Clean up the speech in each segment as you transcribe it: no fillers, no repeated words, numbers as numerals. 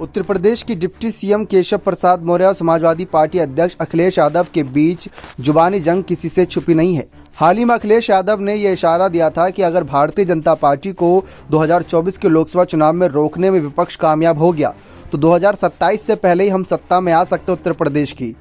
उत्तर प्रदेश की deputy CM Keshav Prasad Maurya और Samajwadi party अध्यक्ष अखिलेश यादव के बीच जुबानी जंग किसी से छुपी नहीं है। हाल ही में अखिलेश यादव ने यह इशारा दिया था कि अगर भारतीय जनता पार्टी को 2024 के लोकसभा चुनाव में रोकने में विपक्ष कामयाब हो गया तो 2027 से पहले ही हम सत्ता में आ सकते उत्तर प्रदेश की।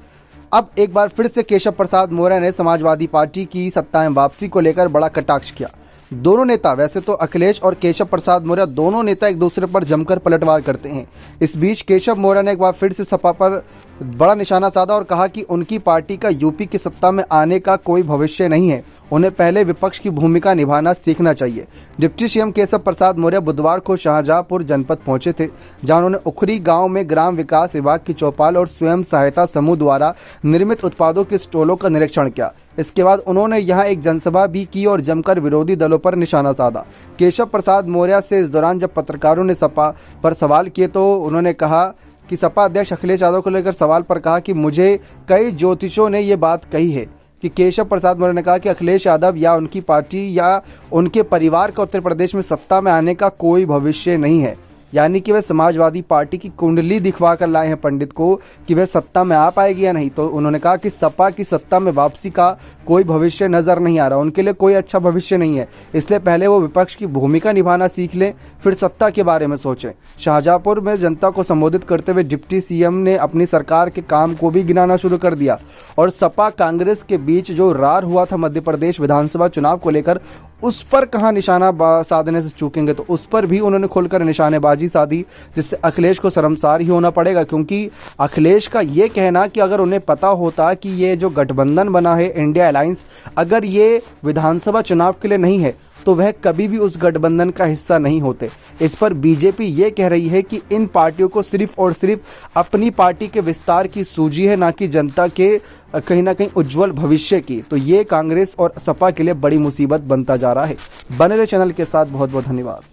अब एक बार फिर से केशव प्रसाद मौर्य ने समाजवादी पार्टी की सत्ता में वापसी को लेकर बड़ा कटाक्ष किया। दोनों नेता, वैसे तो अखिलेश और केशव प्रसाद मौर्य दोनों नेता एक दूसरे पर जमकर पलटवार करते हैं। इस बीच केशव मौर्य ने एक बार फिर से सपा पर बड़ा निशाना साधा और कहा कि उनकी पार्टी का यूपी की सत्ता में आने का कोई भविष्य नहीं है, उन्हें पहले विपक्ष की भूमिका निभाना सीखना चाहिए। डिप्टी सीएम केशव प्रसाद मौर्य बुधवार को शाहजहांपुर जनपद पहुंचे थे, जहां उन्होंने उखरी गांव में ग्राम विकास विभाग की चौपाल और स्वयं सहायता समूह द्वारा निर्मित उत्पादों के स्टॉलों का निरीक्षण किया। इसके बाद उन्होंने यहां एक जनसभा भी की और जमकर विरोधी दलों पर निशाना साधा। केशव प्रसाद मौर्य से इस दौरान जब पत्रकारों ने सपा पर सवाल किए तो उन्होंने कहा कि सपा अध्यक्ष अखिलेश यादव को लेकर सवाल पर कहा कि मुझे कई ज्योतिषों ने ये बात कही है कि केशव प्रसाद मौर्य ने कहा कि अखिलेश यादव या उनकी पार्टी या उनके परिवार का उत्तर प्रदेश में सत्ता में आने का कोई भविष्य नहीं है। यानी कि वह समाजवादी पार्टी की कुंडली दिखवा कर लाए हैं पंडित को कि वह सत्ता में आ पाएगी या नहीं। तो उन्होंने कहा कि सपा की सत्ता में वापसी का कोई भविष्य नजर नहीं आ रहा, उनके लिए कोई अच्छा भविष्य नहीं है, इसलिए पहले वो विपक्ष की भूमिका निभाना सीख लें, फिर सत्ता के बारे में सोचें। शाहजहांपुर में जनता को संबोधित करते हुए डिप्टी सीएम ने अपनी सरकार के काम को भी गिनाना शुरू कर दिया और सपा कांग्रेस के बीच जो रार हुआ था मध्य प्रदेश विधानसभा चुनाव को लेकर, उस पर कहाँ निशाना साधने से चूकेंगे, तो उस पर भी उन्होंने खुलकर निशानेबाजी साधी, जिससे अखिलेश को शर्मसार ही होना पड़ेगा। क्योंकि अखिलेश का ये कहना कि अगर उन्हें पता होता कि ये जो गठबंधन बना है इंडिया अलायंस, अगर ये विधानसभा चुनाव के लिए नहीं है तो वह कभी भी उस गठबंधन का हिस्सा नहीं होते। इस पर बीजेपी ये कह रही है कि इन पार्टियों को सिर्फ और सिर्फ अपनी पार्टी के विस्तार की सूझी है, ना कि जनता के कहीं ना कहीं उज्जवल भविष्य की। तो ये कांग्रेस और सपा के लिए बड़ी मुसीबत बनता जा रहा है। बने रहे चैनल के साथ, बहुत बहुत धन्यवाद।